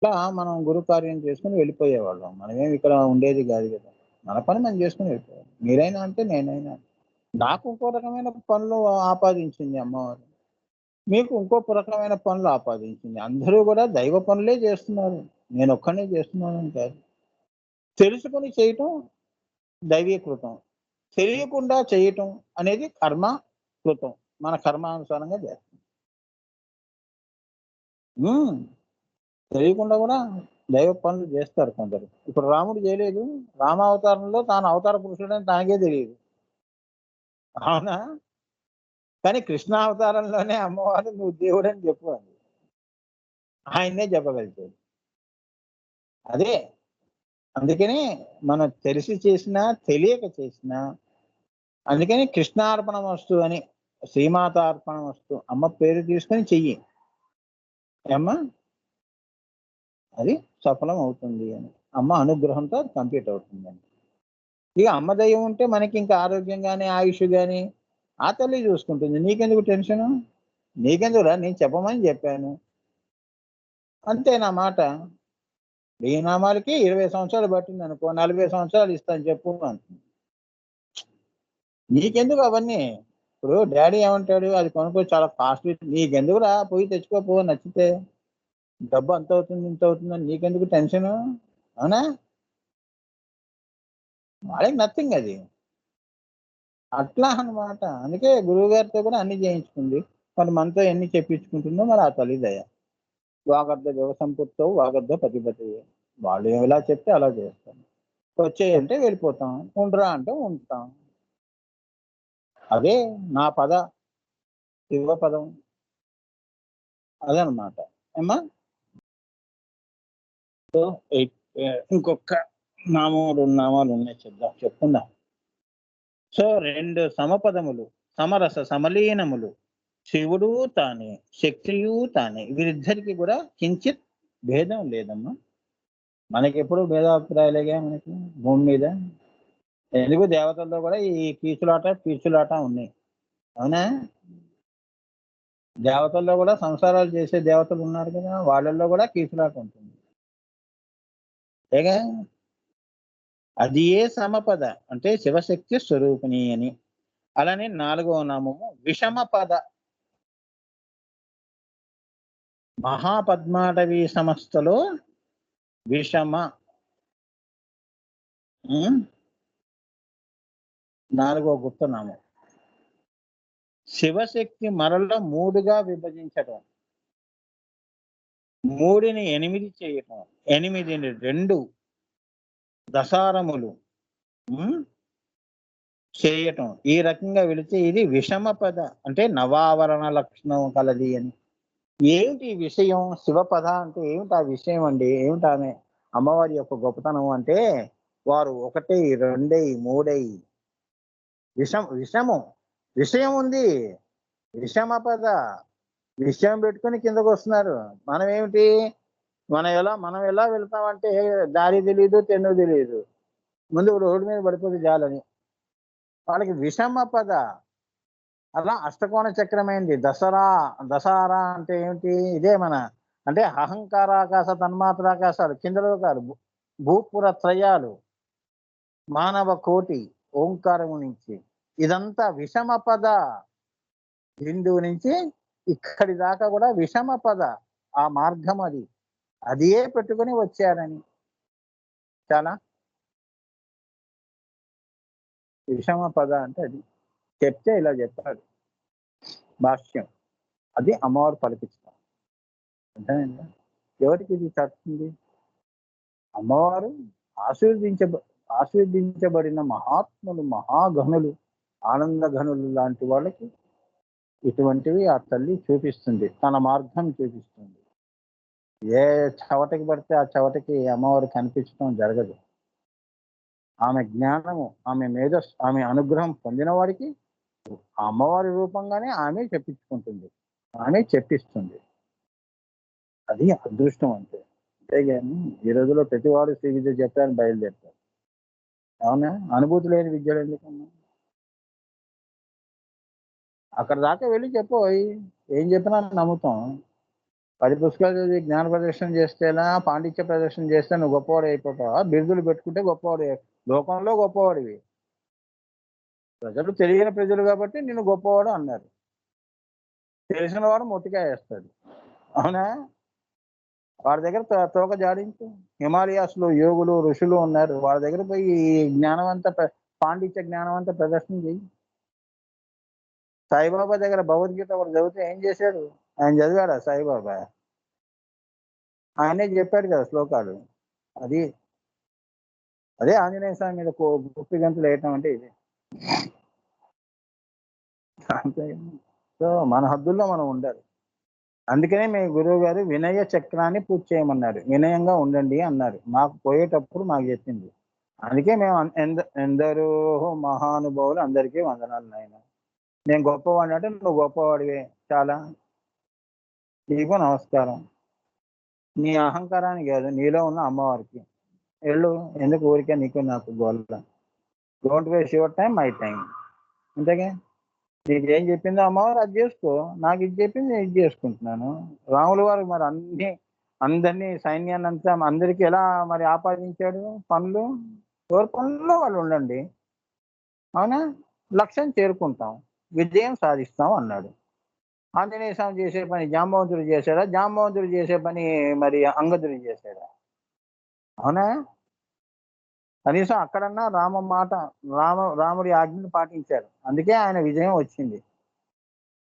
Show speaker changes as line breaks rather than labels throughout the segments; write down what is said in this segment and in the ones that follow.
ఇట్లా మనం గురు కార్యం చేసుకొని వెళ్ళిపోయేవాళ్ళం. మనమేమి ఇక్కడ ఉండేది కాదు కదా! మన పని మనం చేసుకొని వెళ్ళిపోవాలి. మీరైనా అంతే, నేనైనా అంతే. నాకు ఇంకో రకమైన పనులు ఆపాదించింది అమ్మవారు. మీకు ఇంకో రకమైన పనులు ఆపాదించింది. అందరూ కూడా దైవ పనులే చేస్తున్నారు. నేనొక్కడినే చేస్తున్నానని కాదు. తెలుసుకొని చేయటం దైవీకృతం. తెలియకుండా చేయటం అనేది కర్మకృతం. మన కర్మానుసారంగా చేస్తాం. హ్మ్. తెలియకుండా కూడా దైవ పనులు చేస్తారు కొందరు. ఇప్పుడు రాముడు చేయలేదు. రామావతారంలో తాను అవతార పురుషుడని తనకే తెలీదు. అవునా? కానీ కృష్ణావతారంలోనే అమ్మవారు నువ్వు దేవుడని చెప్పు అంది. ఆయన్నే చెప్పగలిగాడు. అదే. అందుకని మనం తెలిసి చేసినా, తెలియక చేసినా అందుకని కృష్ణార్పణమస్తు అని శ్రీమాత అర్పణమస్తు అమ్మ పేరు తీసుకొని చెయ్యి. ఏమ్మా? అది సఫలం అవుతుంది అని. అమ్మ అనుగ్రహంతో అది కంప్లీట్ అవుతుందని. ఇక అమ్మ దయ ఉంటే మనకింక ఆరోగ్యం గాని, ఆయుష్ గాని ఆ తల్లి చూసుకుంటుంది. నీకెందుకు టెన్షను? నీకెందుకురా నేను చెప్పమని చెప్పాను. అంతే నా మాట. ఈ నామాలకి 20 సంవత్సరాలు పట్టిందనుకో, 40 సంవత్సరాలు ఇస్తాను చెప్పు అంటుంది. నీకెందుకు అవన్నీ? ఇప్పుడు డ్యాడీ ఏమంటాడు? అది కొనుక్కొని చాలా కాస్ట్‌లీ నీకెందుకురా పోయి తెచ్చుకో పో నచ్చితే. డబ్బు అంతవుతుంది, ఇంతవుతుందని నీకెందుకు టెన్షను? అవునా? వాళ్ళకి నథింగ్ అది. అట్లా అన్నమాట. అందుకే గురువుగారితో కూడా అన్నీ చేయించుకుంది. మరి మనతో ఎన్ని చెప్పించుకుంటుందో మరి ఆ తల్లి దయ. వాగర్ధ యోగ సంపృక్తౌ వాగర్ధ పతిపతయే. వాళ్ళు ఎలా చెప్తే అలా చేస్తాం. వచ్చేయి అంటే వెళ్ళిపోతాం. ఉండురా అంటే ఉంటాం. అదే నా పద శివ పదం. అదనమాట. ఏమ్మా? సో, ఇంకొక నామం 2 నామాలున్నాయి చెప్పుకుందాం. సో, 2 సమపదములు, సమరస సమలీనములు. శివుడు తానే, శక్తియు తానే. వీరిద్దరికి కూడా కించిత్ భేదం లేదమ్మా. మనకెప్పుడు భేదాభిప్రాయాలేగా మనకి భూమి మీద. ఎందుకు దేవతల్లో కూడా ఈ కీచులాట ఉన్నాయి. అవునా? దేవతల్లో కూడా సంసారాలు చేసే దేవతలున్నారు కదా! వాళ్ళల్లో కూడా కీచులాట ఉంటుంది. అంతేగా? అది ఏ సమపద అంటే శివశక్తి స్వరూపిణి అని. అలానే 4వ నామము విషమ పద. మహాపద్మాటవీ సంస్థలో విషమ. హ్మ్. 4వ గుప్తనామం. శివశక్తి మరల 3గా విభజించటం. 3ని 8 చేయటం. 8ని 2 దశారములు హ్మ్. చేయటం. ఈ రకంగా వెళితే ఇది విషమ పద. అంటే నవావరణ లక్షణం కలది అని. ఏమిటి ఈ విషయం? శివపద అంటే ఏమిటి ఆ విషయం అండి? ఏమిటామె అమ్మవారి యొక్క గొప్పతనం అంటే, వారు ఒకటై, రెండై, మూడై విషము. విషయం ఉంది. విషమ పద. విషయం పెట్టుకొని కిందకొస్తున్నారు. మనమేమిటి? మనం ఎలా వెళ్తామంటే దారి తెలీదు, తెన్ను తెలీదు. ముందు రోడ్డు మీద పడిపోతే చాలని. వాళ్ళకి విషమ పద. అలా అష్టకోణ చక్రమైంది. దశారా అంటే ఏమిటి? ఇదే మన అంటే అహంకారాకాశ, తన్మాత్రాకాశాలు కింద లోకాలు, భూపుర త్రయాలు, మానవ కోటి, ఓంకారము నుంచి. ఇదంతా విషమ పద. బిందువు నుంచి ఇక్కడి దాకా కూడా విషమ పద. ఆ మార్గం అది. అదియే పెట్టుకొని వచ్చారని. చాలా విషమ పద అంటే అది. చెప్తే ఇలా చెప్పాడు భాష్యం. అది అమ్మవారు పలికించడం. అర్థమైందా? ఎవరికి ఇది తట్టుతుంది? అమ్మవారు ఆశీర్వదించబ ఆశీర్వదించబడిన మహాత్ములు, మహాగణులు, ఆనంద ఘనులు లాంటి వాళ్ళకి ఇటువంటివి ఆ తల్లి చూపిస్తుంది. తన మార్గం చూపిస్తుంది. ఏ చవటకి పడితే ఆ చవటకి అమ్మవారు కనిపించడం జరగదు. ఆమె జ్ఞానము, ఆమె మేధస్సు, ఆమె అనుగ్రహం పొందిన వాడికి ఆ అమ్మవారి రూపంగానే ఆమె చెప్పించుకుంటుంది. ఆమె చెప్పిస్తుంది. అది అదృష్టం అంటే. అంతేగాని ఈ రోజుల్లో ప్రతివాడు శ్రీ విద్య చెప్పడానికి బయలుదేరుతారు. అవునా? అనుభూతి లేని విద్యలు ఎందుకమ్మా? అక్కడి దాకా వెళ్లి చెప్పోయ్. ఏం చెప్పినా నమ్ముతాం. 10 పుస్తకాలు చదివి జ్ఞాన ప్రదర్శన చేస్తేనా, పాండిత్య ప్రదర్శన చేస్తే నువ్వు గొప్పవాడు అయిపోతావా? బిరుదులు పెట్టుకుంటే గొప్పవాడు లోకంలో గొప్పవాడివి. ప్రజలు తెలియని ప్రజలు కాబట్టి నిన్ను గొప్పవాడు అన్నారు. తెలిసిన వాడు మొట్టికాయేస్తాడు. అవునా? వాడి దగ్గర తోక జాడించు. హిమాలయాస్‌లో యోగులు, ఋషులు ఉన్నారు. వాళ్ళ దగ్గర పోయి ఈ పాండిత్య జ్ఞానం అంతా ప్రదర్శన చెయ్యి. సాయిబాబా దగ్గర భగవద్గీత ఒకటి చదివితే ఏం చేశాడు? ఆయన చదివాడా సాయిబాబా? ఆయనే చెప్పాడు కదా శ్లోకాలు. అది. అదే ఆంజనేయ స్వామి మీద గుప్పి గంతులు వేయటం అంటే ఇది. అంతే. సో, మన హద్దుల్లో మనం ఉండాలి. అందుకనే మీ గురువుగారు వినయ చక్రాన్ని పూర్తి చేయమన్నారు. వినయంగా ఉండండి అన్నారు. మాకు పోయేటప్పుడు మాకు చెప్పింది. అందుకే మేము ఎందరో మహానుభావులు అందరికీ వందనాలు నాయన. నేను గొప్పవాడిని అంటే నువ్వు గొప్పవాడివే. చాలా. నీకు నమస్కారం. నీ అహంకారానికి కాదు, నీలో ఉన్న అమ్మవారికి. ఎళ్ళు. ఎందుకు ఊరికే నీకు నాకు గోల. Don't waste your time, my time. అంతేగా. నీకేం చెప్పిందో అమ్మవారు అది చేసుకో. నాకు ఇది చెప్పింది నేను ఇది చేసుకుంటున్నాను. రాముల వారు మరి అందరినీ సైన్యాన్ని అంతా అందరికీ ఎలా మరి ఆపాదించాడు పనులు? ఎవరి పనుల్లో వాళ్ళు ఉండండి. అవునా? లక్ష్యం చేరుకుంటాం. విజయం సాధిస్తాం అన్నాడు. ఆంజనేయ స్వామి చేసే పని జాంబవంతుడు చేశాడా? జాంబవంతుడు చేసే పని మరి అంగదుడు చేశాడా? అవునా? కనీసం అక్కడన్నా రాముడి ఆజ్ఞను పాటించారు. అందుకే ఆయన విజయం వచ్చింది.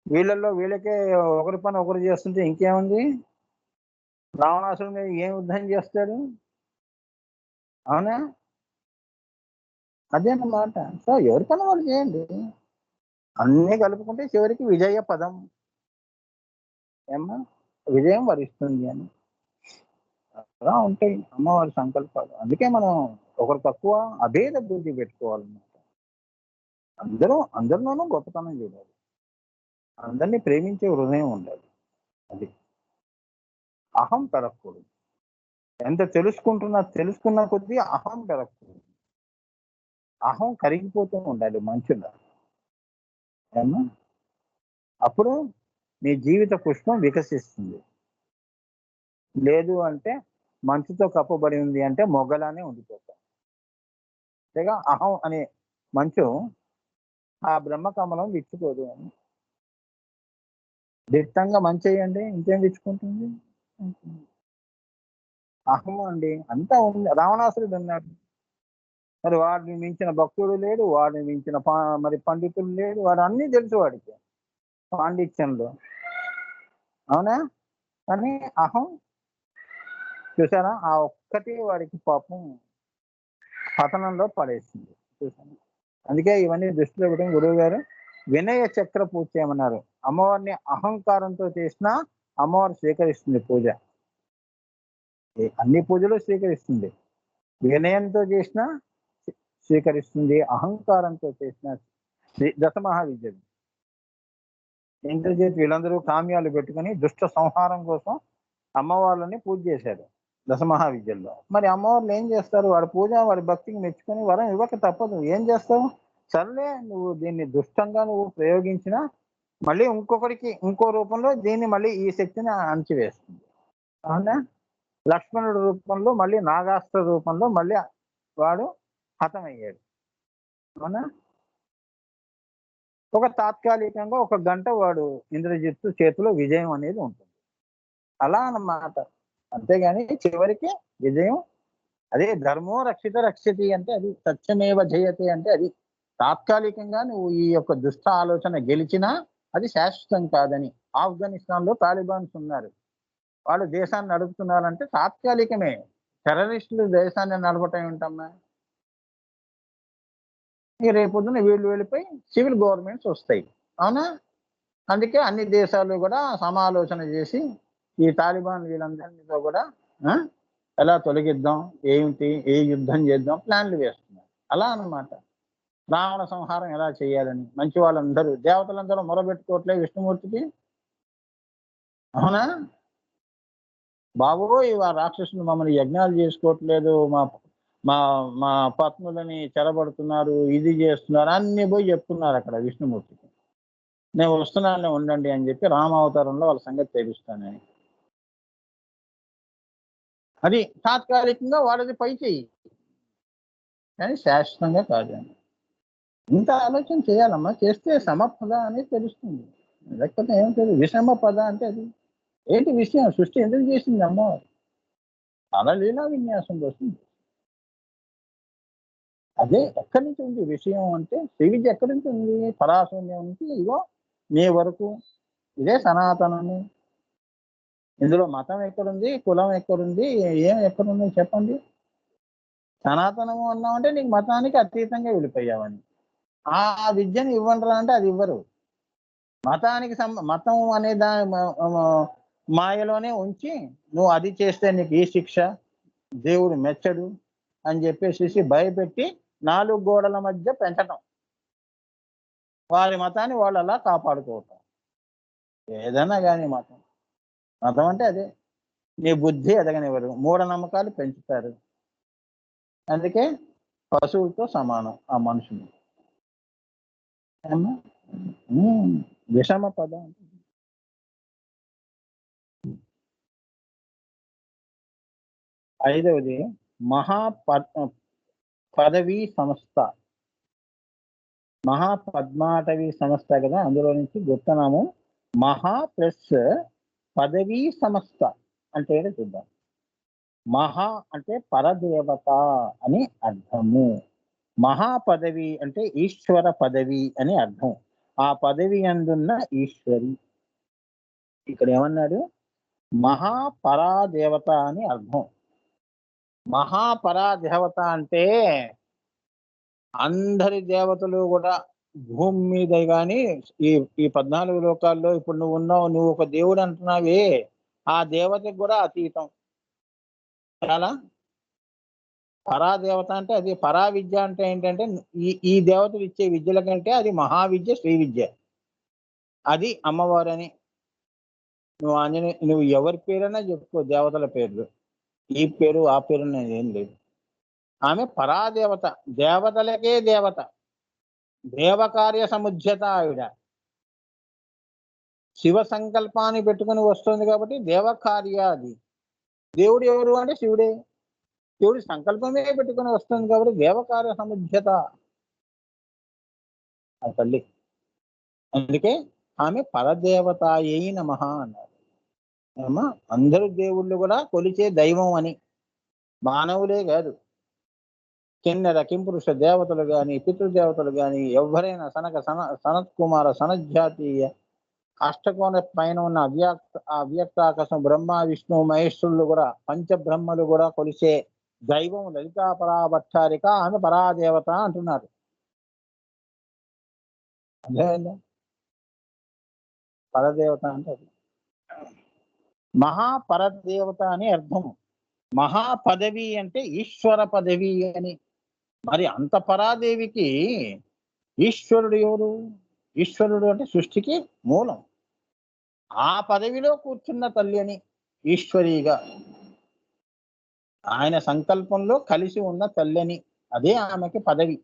వీళ్ళకే ఒకరి పని ఒకరు చేస్తుంటే ఇంకేముంది? రావణాసురుడి మీద ఏం యుద్ధం చేస్తాడు? అవునా? అదేనమాట. సో, ఎవరి పని వాళ్ళు చేయండి. అన్నీ కలుపుకుంటే చివరికి విజయ పదం. ఏమ్మా? విజయం వరిస్తుంది అని. అలా ఉంటాయి అమ్మవారి సంకల్పాలు. అందుకే మనం ఒకరు తక్కువ అభేద బుద్ధి పెట్టుకోవాలన్నమాట. అందరిలోనూ గొప్పతనం చూడాలి. అందరినీ ప్రేమించే హృదయం ఉండాలి. అది. అహం పెరగకూడదు. ఎంత తెలుసుకున్న కొద్దీ అహం పెరగకూడదు. అహం కరిగిపోతూ ఉండాలి మనుషుల్లో. ఏమ్మా? అప్పుడు మీ జీవిత పుష్పం వికసిస్తుంది. లేదు అంటే మంచుతో కప్పబడి ఉంది అంటే మొగ్గలానే ఉండిపోతాం. అంతేగా అహం అనే మంచు ఆ బ్రహ్మకమలం విచ్చుకోదు అని. దిట్టంగా మంచేయండి ఇంకేం విచ్చుకుంటుంది? అహం అండి. అంతా ఉంది. రావణాసురుడు ఉన్నాడు. మరి వాడిని మించిన భక్తుడు లేడు. వాడిని మించిన మరి పండితుడు లేడు. వాడు అన్నీ తెలుసు వాడికి. పాండిత్యంలో. అవునా? కానీ అహం చూసారా? ఆ ఒక్కటి వాడికి పాపం పతనంలో పడేసింది. చూసారా? అందుకే ఇవన్నీ దృష్టిలో పెట్టుకొని గురువుగారు వినయ చక్ర పూజ చేయమన్నారు. అమ్మవారిని అహంకారంతో చేసినా అమ్మవారు స్వీకరిస్తుంది పూజ. అన్ని పూజలు స్వీకరిస్తుంది. వినయంతో చేసినా స్వీకరిస్తుంది. అహంకారంతో చేసిన దశమహావిద్యలు. ఇంద్రజిత్ వీళ్ళందరూ కామ్యాలు పెట్టుకుని దుష్ట సంహారం కోసం అమ్మవార్లని పూజ చేశారు దశమహావిద్యల్లో. మరి అమ్మవార్లు ఏం చేస్తారు? వాడి పూజ వాడి భక్తికి మెచ్చుకొని వరం ఇవ్వక తప్పదు. ఏం చేస్తావు? సర్లే నువ్వు దీన్ని దుష్టంగా ప్రయోగించినా మళ్ళీ ఇంకొకరికి ఇంకో రూపంలో దీన్ని మళ్ళీ ఈ శక్తిని అణచివేస్తుంది. అవునా? లక్ష్మణుడి రూపంలో మళ్ళీ నాగాస్త్ర రూపంలో మళ్ళీ వాడు హతమయ్యాడు. అవునా? ఒక తాత్కాలికంగా ఒక గంట వాడు ఇంద్రజిత్తు చేతిలో విజయం అనేది ఉంటుంది. అలా అన్నమాట. అంతేగాని చివరికి విజయం అదే ధర్మో రక్షిత రక్షతి అంటే అది సత్యమేవ జయతే అంటే అది తాత్కాలికంగా నువ్వు ఈ యొక్క దుష్ట ఆలోచన గెలిచినా అది శాశ్వతం కాదని. ఆఫ్ఘనిస్తాన్‌లో తాలిబాన్స్ ఉన్నారు. వాళ్ళు దేశాన్ని నడుపుతున్నారంటే తాత్కాలికమే. టెర్రరిస్టులు దేశాన్ని నడపటం ఏంటమ్మా? ఇక రేపొద్దున వీళ్ళు వెళ్ళిపోయి సివిల్ గవర్నమెంట్స్ వస్తాయి. అవునా? అందుకే అన్ని దేశాలు కూడా సమాలోచన చేసి ఈ తాలిబాన్ వీళ్ళందరితో కూడా ఆ! ఎలా తొలగిద్దాం? ఏంటి? ఏ యుద్ధం చేద్దాం? ప్లాన్‌లు వేస్తున్నారు. అలా అన్నమాట. రావణ సంహారం ఎలా చేయాలని. మంచి వాళ్ళందరూ దేవతలందరూ మొరబెట్టుకోవట్లే విష్ణుమూర్తికి. అవునా? బాబోయ్! ఆ రాక్షసులు మమ్మల్ని యజ్ఞాలు చేసుకోవట్లేదు. మా మా మా పత్నులని చెరబడుతున్నారు. ఇది చేస్తున్నారు. అన్నీ పోయి చెప్తున్నారక్కడ విష్ణుమూర్తికి. నేను వస్తున్నానులే ఉండండి అని చెప్పి రామావతారంలో వాళ్ళ సంగతి తెలుస్తాను. అది తాత్కాలికంగా వాడది పై చెయ్యి, కానీ శాశ్వతంగా కాదండి. ఇంత ఆలోచన చేయాలమ్మా. చేస్తే సమపద అనేది తెలుస్తుంది. లేకపోతే ఏం తెలియదు. విషమ పద అంటే అది ఏంటి విషయం? సృష్టి ఎందుకు చేసింది అమ్మవారు? తన లీలా విన్యాసం కోసం. అదే ఎక్కడి నుంచి ఉంది విషయం అంటే, శ్రీ విద్య ఎక్కడి నుంచి ఉంది? పరాశూన్యం నుంచి ఇగో మీ వరకు. ఇదే సనాతనము. ఇందులో మతం ఎక్కడుంది? కులం ఎక్కడుంది? ఏం ఎక్కడుంది చెప్పండి? సనాతనము అన్నామంటే నీకు మతానికి అతీతంగా వెళ్ళిపోయావని. ఆ విద్యను ఇవ్వండిరా అంటే అది ఇవ్వరు. మతానికి మతం అనే మాయలోనే ఉంచి నువ్వు అది చేస్తే నీకు ఈ శిక్ష, దేవుడు మెచ్చడు అని చెప్పేసి భయపెట్టి 4 గోడల మధ్య పెంచటం. వారి మతాన్ని వాళ్ళు అలా కాపాడుకోవటం. ఏదైనా గాని మతం. మతం అంటే అదే. నీ బుద్ధి ఎదగనివ్వరు. మూఢనమ్మకాలు పెంచుతారు. అందుకే పశువులతో సమానం ఆ మనుషులు. ఏమ్మా? విషమ పదం. 5వది పదవీ సంస్థ. మహాపద్మాటవీ సంస్థ కదా, అందులో నుంచి గుప్తనామం మహా ప్లస్ పదవీ సంస్థ అంటే ఏంటో చూద్దాం. మహా అంటే పరదేవత అని అర్థము. మహాపదవి అంటే ఈశ్వర పదవి అని అర్థం. ఆ పదవి అందున్న ఈశ్వరి. ఇక్కడ ఏమన్నాడు? మహాపరాదేవత అని అర్థం. మహాపరాదేవత అంటే అందరి దేవతలు కూడా భూమి మీద కానీ ఈ ఈ 14 లోకాల్లో ఇప్పుడు నువ్వు ఉన్నావు, నువ్వు ఒక దేవుడు అంటున్నావే, ఆ దేవతకు కూడా అతీతం. చాలా పరాదేవత అంటే అది. పరా విద్య అంటే ఏంటంటే ఈ ఈ దేవతలు ఇచ్చే విద్యల కంటే అది మహావిద్య, శ్రీ విద్య. అది అమ్మవారని. నువ్వు ఎవరి పేరైనా చెప్పుకో, దేవతల పేర్లు. ఈ పేరు ఆ పేరు అనేది ఏం లేదు. ఆమె పరాదేవత, దేవతలకే దేవత, దేవకార్య సముజ్యత ఆవిడ. శివ సంకల్పాన్ని పెట్టుకుని వస్తుంది కాబట్టి దేవకార్య అది. దేవుడు ఎవరు అంటే శివుడే. శివుడి సంకల్పమే పెట్టుకుని వస్తుంది కాబట్టి దేవకార్య సముజ్యత ఆ తల్లి. అందుకే ఆమె పరదేవతాయై నమః అన్నారు. అమ్మా, అందరు దేవుళ్ళు కూడా కొలిచే దైవం అని. మానవులే కాదు, కిన్నెర కింపురుష దేవతలు గాని, పితృదేవతలు గాని, ఎవరైనా సనత్ కుమార సనజ్జాతీయ అష్టకోణ పైన ఉన్న అవ్యక్తాకాశం బ్రహ్మ విష్ణు మహేశ్వరులు కూడా, పంచబ్రహ్మలు కూడా కొలిసే దైవం లలితా పరాభట్టారిక. ఆమె పరాదేవత అంటున్నారు. అర్థమైందా? పరదేవత అంటే అది. మహాపరదేవత అని అర్థం. మహాపదవి అంటే ఈశ్వర పదవి అని. మరి అంత పరాదేవికి ఈశ్వరుడు ఎవరు? ఈశ్వరుడు అంటే సృష్టికి మూలం. ఆ పదవిలో కూర్చున్న తల్లి అని ఈశ్వరీగా, ఆయన సంకల్పంలో కలిసి ఉన్న తల్లి అని. అదే ఆమెకి పదవి.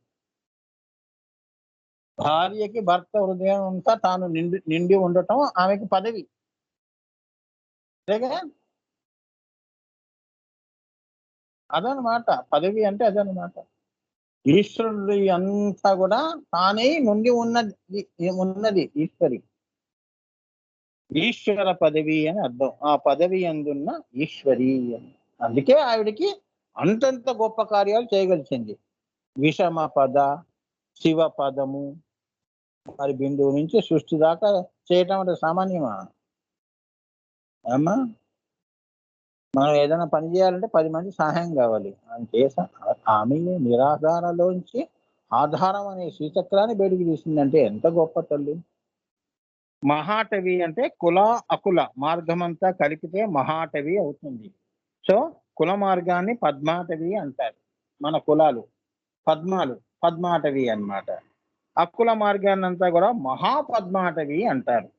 భార్యకి భర్త హృదయం అంతా తాను నిండి ఉండటం ఆమెకి పదవి. అంతేగా? అదనమాట పదవి అంటే. అదనమాట ఈశ్వరుడు అంతా కూడా తానే నుండి ఉన్నది ఈశ్వరి. ఈశ్వర పదవి అని అర్థం. ఆ పదవి అందున్న ఈశ్వరి అని. అందుకే ఆవిడికి అంతంత గొప్ప కార్యాలు చేయగలిసింది. విషమ పద, శివ పదము, మరి బిందువు నుంచి సృష్టి దాకా చేయటం అంటే సామాన్యమా అమ్మా? మనం ఏదైనా పని చేయాలంటే 10 మంది సహాయం కావాలి. ఆమె నిరాధారలోంచి ఆధారం అనే శ్రీచక్రాన్ని బయటికి తీసిందంటే ఎంత గొప్ప తల్లి. మహాటవి అంటే కుల అకుల మార్గమంతా కలిపితే మహాటవి అవుతుంది. సో కుల మార్గాన్ని పద్మాటవి అంటారు. మన కులాలు పద్మాలు, పద్మాటవి అన్నమాట. అకుల మార్గాన్ని అంతా కూడా మహాపద్మాటవి అంటారు.